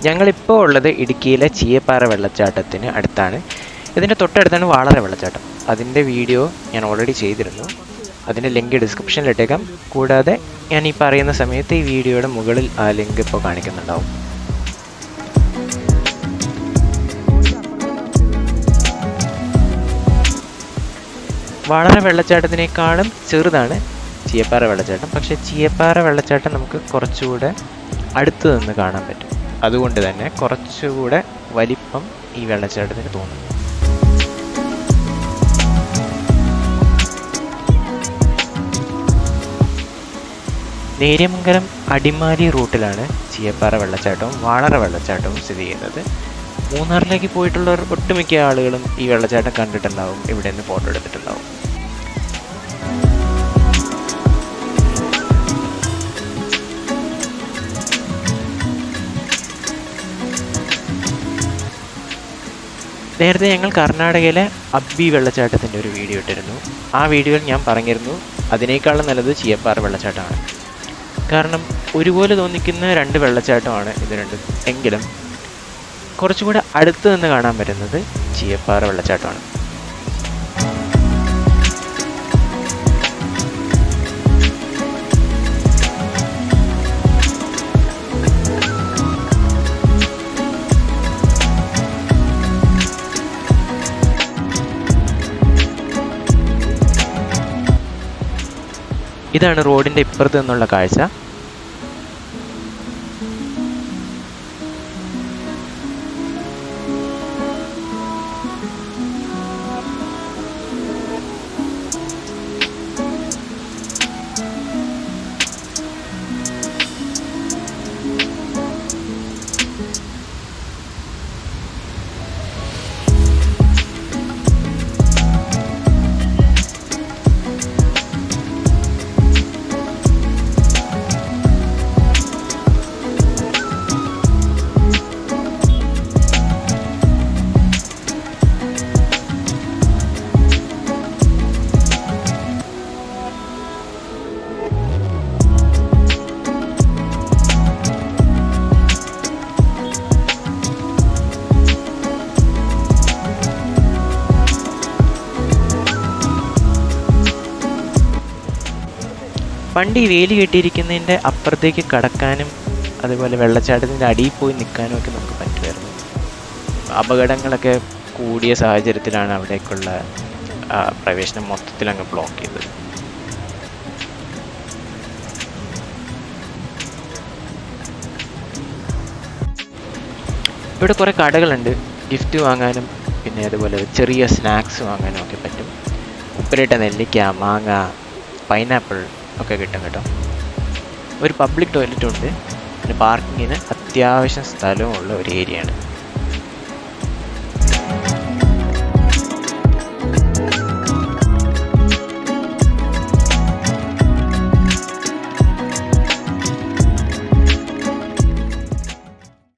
ഞങ്ങളിപ്പോൾ ഉള്ളത് ഇടുക്കിയിലെ ചീയപ്പാറ വെള്ളച്ചാട്ടത്തിന് അടുത്താണ്. ഇതിൻ്റെ തൊട്ടടുത്താണ് വാളറ വെള്ളച്ചാട്ടം. അതിൻ്റെ വീഡിയോ ഞാൻ ഓൾറെഡി ചെയ്തിരുന്നു. അതിൻ്റെ ലിങ്ക് ഡിസ്ക്രിപ്ഷനിലിട്ടേക്കാം. കൂടാതെ ഞാൻ ഈ പറയുന്ന സമയത്ത് ഈ വീഡിയോയുടെ മുകളിൽ ആ ലിങ്ക് ഇപ്പോൾ കാണിക്കുന്നുണ്ടാവും. വാളറ വെള്ളച്ചാട്ടത്തിനേക്കാളും ചെറുതാണ് ചീയപ്പാറ വെള്ളച്ചാട്ടം. പക്ഷേ ചീയപ്പാറ വെള്ളച്ചാട്ടം നമുക്ക് കുറച്ചുകൂടെ അടുത്ത് നിന്ന് കാണാൻ പറ്റും. അതുകൊണ്ട് തന്നെ കുറച്ചുകൂടെ വലിപ്പം ഈ വെള്ളച്ചാട്ടത്തിന് തോന്നും. നേര്യമംഗലം അടിമാലി റൂട്ടിലാണ് ചീയപ്പാറ വെള്ളച്ചാട്ടവും വാളറ വെള്ളച്ചാട്ടവും സ്ഥിതി ചെയ്യുന്നത്. മൂന്നാറിലേക്ക് പോയിട്ടുള്ളവർ ഒട്ടുമിക്ക ആളുകളും ഈ വെള്ളച്ചാട്ടം കണ്ടിട്ടുണ്ടാവും, ഇവിടെ നിന്ന് ഫോട്ടോ എടുത്തിട്ടുണ്ടാവും. നേരത്തെ ഞങ്ങൾ കർണാടകയിലെ അബ്ബി വെള്ളച്ചാട്ടത്തിൻ്റെ ഒരു വീഡിയോ ഇട്ടിരുന്നു. ആ വീഡിയോയിൽ ഞാൻ പറഞ്ഞിരുന്നു അതിനേക്കാളും നല്ലത് ചീയപ്പാറ വെള്ളച്ചാട്ടമാണ്. കാരണം ഒരുപോലെ തോന്നിക്കുന്ന രണ്ട് വെള്ളച്ചാട്ടമാണ് ഇത് രണ്ടും. എങ്കിലും കുറച്ചുകൂടെ അടുത്ത് നിന്ന് കാണാൻ പറ്റുന്നത് ചീയപ്പാറ വെള്ളച്ചാട്ടമാണ്. ഇതാണ് റോഡിൻ്റെ ഇപ്പുറത്ത് നിന്നുള്ള കാഴ്ച. പണ്ട് ഈ വേലി കെട്ടിയിരിക്കുന്നതിൻ്റെ അപ്പുറത്തേക്ക് കടക്കാനും അതുപോലെ വെള്ളച്ചാട്ടത്തിൻ്റെ അടിയിൽ പോയി നിൽക്കാനും ഒക്കെ നമുക്ക് പറ്റുമായിരുന്നു. അപകടങ്ങളൊക്കെ കൂടിയ സാഹചര്യത്തിലാണ് അവിടേക്കുള്ള പ്രവേശനം മൊത്തത്തിൽ അങ്ങ് ബ്ലോക്ക് ചെയ്തത്. ഇവിടെ കുറേ കടകളുണ്ട്. ഗിഫ്റ്റ് വാങ്ങാനും പിന്നെ അതുപോലെ ചെറിയ സ്നാക്സ് വാങ്ങാനും ഒക്കെ പറ്റും. ഉപ്പിലിട്ട നെല്ലിക്ക, മാങ്ങ, പൈനാപ്പിൾ ഒക്കെ കിട്ടും കേട്ടോ. ഒരു പബ്ലിക് ടോയ്ലറ്റും ഉണ്ട്. പിന്നെ പാർക്കിങ്ങിന് അത്യാവശ്യം സ്ഥലവും ഉള്ള ഒരു ഏരിയയാണ്.